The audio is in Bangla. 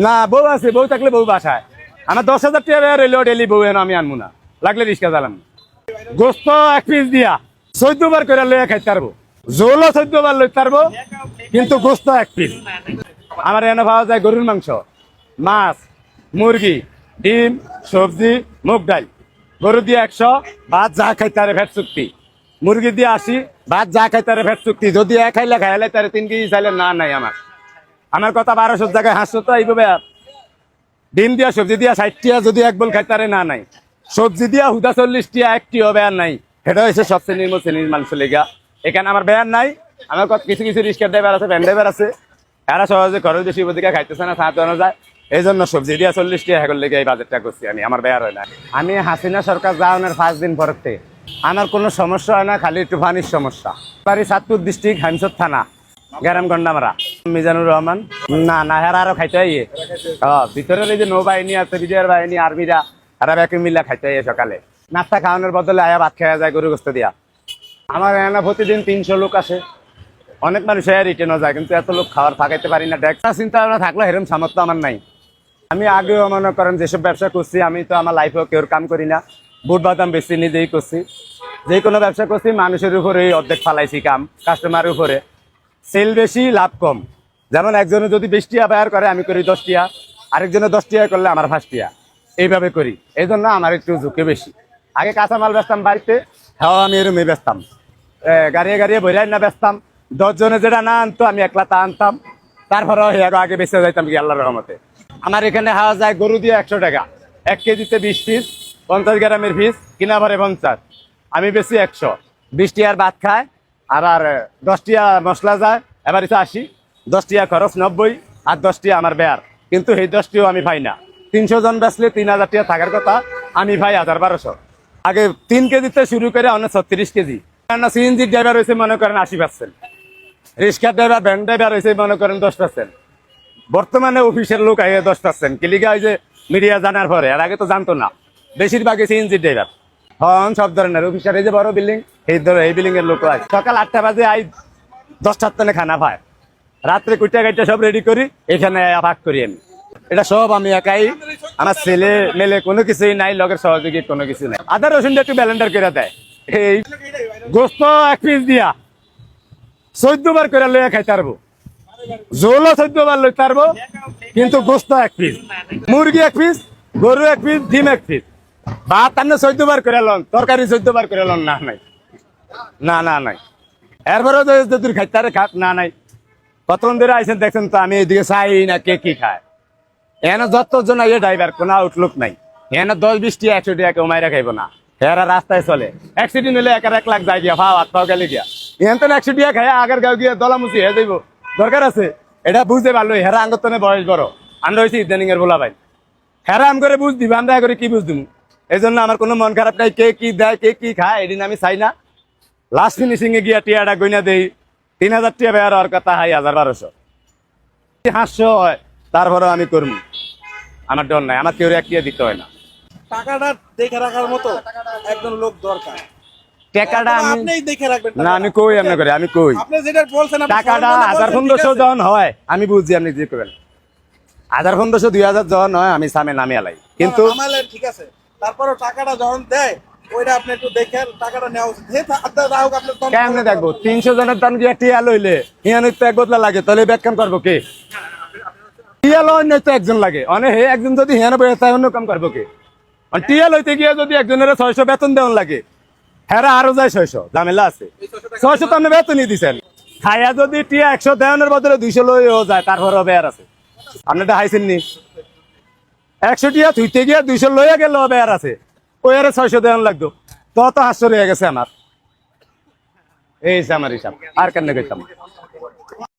না বউ আছে, বউ থাকলে বউ বাসায়। আমার 10,000 টাকা রইলেও ডেলি বউ এনে আমি আনবো না, লাগলে রিক্সা চালাম। গোস্ত 1 পিস দিয়া 14 বার করে লইয়া খাইতে পারবো, জোলও 14 বার লইতে পারবো, কিন্তু গোস্ত 1 পিস। আমার এনে পাওয়া যায় গরুর মাংস, মাছ, মুরগি, ডিম, সবজি, মুগ ডাল। গরু দিয়ে 100, ভাত যা খাইতে পারে ভ্যাট চুক্তি। মুরগি দিয়ে 80, ভাত যা খাইতে পারে ভ্যাট চুক্তি। যদি খাইলে খাইলে তারে 3 কেজি চাইলে না নাই আমার কথা 1200 জায়গায় 500 তো এইভাবে। ডিম দিয়া সবজি দিয়া 60 টাকা, যদি এক বল খাইতে পারে না নাই। সবজি দিয়া হুদা 40 টাকা, একটি হবে আর নাই। এটা হয়েছে সবচেয়ে নিম্ন শ্রেণীর মানুষ লেগা। এখানে আমার বেয়ার নাই। আমার কিছু কিছু রিক্সা ড্রাইভার আছে, ভ্যান ড্রাইভার আছে, এরা সহজে ঘরের বেশি দিকে খাইতেছে না, ছাড় দেওয়া যায়। এই জন্য সবজি দিয়া 40 টাকা হেগর লেগে এই বাজেটটা করছি আমি, আমার বেয়ার হয় না। আমি হাসিনা সরকার যাওয়ানোর 5 দিন পরতে আমার কোনো সমস্যা হয় না, খালি একটু পানির সমস্যা। বাড়ি চাঁদপুর ডিস্ট্রিক্ট, হামসর থানা, গ্যারাম গন্ডামারা। মিজানুর রহমান। না না, হেরা আরো খাইতে আইয়ে। ভিতরের এই যে নৌবাহিনী আছে, বিজয়ের বাহিনী, আর্মিরা, এরা ব্যাকে মিল্লা খাইতে আইয়ে সকালে। নাস্তা খাওয়ানোর বদলে আয়া ভাত খাওয়া যায় গরু গোস্ত দিয়া। আমার এখানে প্রতিদিন 300 লোক আসে। অনেক মানুষ রিটার্নও যায়, কিন্তু এত লোক খাওয়ার থাকাইতে পারি না। একটা চিন্তা ভাবনা থাকলে হেরম সামর্থ্য আমার নাই। আমি আগেও মনে করেন যেসব ব্যবসা করছি, আমি তো আমার লাইফেও কেউ কাম করি না, বুট বাদাম বেশি নিজেই করছি। যে কোনো ব্যবসা করছি মানুষের উপরেই অর্ধেক ফালাইছি কাম, কাস্টমারের উপরে। সেল বেশি, লাভ কম। যেমন একজনে যদি 20 টাকা ব্যয় করে, আমি করি 10 টাকা, আরেকজনে 10 টাকা করলে আমার 5 টাকা, এইভাবে করি। এই জন্য আমার একটু ঝুঁকি বেশি। আগে কাঁচামাল বেচতাম বাড়িতে, হ্যাঁ আমি এরমই বেচতাম, গাড়িয়ে গাড়িয়ে বইরাই না বেচতাম। 10 জনে যেটা না আনতো আমি একলা তা আনতাম, তারপরে আগে বেঁচে যাইতাম কি আল্লাহর রহমতে। আমার এখানে হাওয়া যায় গরু দিয়ে 100 টাকা, 1 কেজিতে 20 পিস, 50 গ্রামের পিস, কিনা ভরে 50। আমি বেশি 100, 20 টাকার ভাত খায়, আর 10 টাকা মশলা যায়, এবার 80, 10 টাকা খরচ 90, আর 10 টাকা আমার বেয়ার। কিন্তু এই 10 টাকাও আমি পাই না। 300 জন বেচলে 3000 টাকা থাকার কথা, আমি পাই 1200। আগে 3 কেজিতে শুরু করে অনেক 36 কেজি। সিএনজি ড্রাইভার হয়েছে মনে করেন 80%, রিক্সা ড্রাইভার, ভ্যান ড্রাইভার হয়েছে মনে করেন 10%। বর্তমানে অফিসের লোক আগে 10%, কিলিগা ওই যে মিডিয়া জানার পরে। আর আগে তো জানতো না, বেশিরভাগই সিএনজি ড্রাইভার হন, সব ধরনের অফিসার। এই যে বড় বিল্ডিং, এই বিল্ডিং এর লোক আছে। সকাল 8টা বাজে আই 10টার তনে খানা পায়, রাত্রে কুইটা গাইটা সব রেডি করি, এখানে ভাগ করি আমি। এটা সব আমি একাই, আমার ছেলে মেলে কোনো কিছুই নাই, লগের সহযোগী কোনো কিছু নাই। আদা রসুনটা একটু ব্যালেন্ডার করে দেয়। এই গোস্ত 1 পিস দিয়া 14 বার করে লইয়া খাইতে পারবো, জোলও 14 বার লইতে পারবো, কিন্তু গোস্ত 1 পিস, মুরগি 1 পিস, গরু 1 পিস, ডিম 1 পিস। ভাত আনলে 14 বার করে লন, তরকারি 14 বার করে লন, না নাই, না না নাই। এরপরেও যদি খাইতে পারে খাত, না নাই। কতক্ষণ ধরে আইসেন দেখছেন তো, আমি এদিকে চাই না কে কি খায়। এখানে যতজন আইয়ে ড্রাইভার, কোনো আউটলুক নাই। এখানে 10-20 টাকা 100 টাকা কেউ মাইরা খাইবো না। এরা রাস্তায় চলে, অ্যাক্সিডেন্ট হলে 1 লাখ যায় গিয়া, হাত পাও গেলে গিয়া। এখান থেকে 100 টাকা খায় আগের গাঁও গিয়ে দলামুচি হয়ে যাইব, দরকার আছে। এটা বুঝতে পারলো, হেরা আঙ্গতনে বয়স বড়, আমরা হয়েছি ইদানিং এর বলা ভাই। হেরা আম করে বুঝ দিবে, আমরা করে কি বুঝ দিব। এই জন্য আমার কোনো মন খারাপ নাই, কে কি দেয়, কে কি খায়, এদিন আমি চাই না। লাস্ট ফিনিশিং এ গিয়া টিয়াটা গইনা দেই, 3000 টাকা বেয়ার হওয়ার কথা, হাই 1200। 500 হয়, তারপরেও আমি করবো, আমার ডর নাই। আমার কেউ 1 টাকা দিতে হয় না। টাকাটা দেখে রাখার মতো একজন লোক দরকার। টাকাটা আপনিই দেখে রাখবেন। না, আমি কই এমনি করে, আমি কই আপনি যেটা বলছেন, টাকাটা 1500 যখন হয় আমি বুঝছি আপনি যে করবেন। 1500 2000 যখন হয় আমি সামনে নামে আলাই, কিন্তু আমালে ঠিক আছে। তারপরও টাকাটা যখন দেয়, ওইটা আপনি একটু দেখে টাকাটা নেওয়া উচিত। হে রাহুক, আপনি কেমনে দেখবো 300 জনের দাম গিয়ে টিয়া লইলে হিয়ানের তো 1 বদলা লাগে, তাহলে ব্যাখ্যান করবো কে? টিয়া লইনে তো একজন লাগে, অনেক হে একজন যদি হিয়ানে বসে তাই অন্য কাম করবো কে? টিয়া লইতে গিয়ে যদি একজনের 600 বেতন দেওয়ান লাগে, হেরা আরো যায় 600, ঝামেলা আছে। 600 তো আপনি বেতনই দিচ্ছেন, খাইয়া যদি টিয়া 100 দেওয়ানের বদলে 200 লইও যায়, তারপরে বেয়ার আছে। আপনি তো হাইছেন নি, 100 টিয়া থুইতে গিয়ে 200 লইয়া গেল, বেয়ার আছে। ওই আরে 600 দেওয়ান লাগতো, তো 500 রয়ে গেছে আমার। এই আমার হিসাব, আর কেন কইতাম।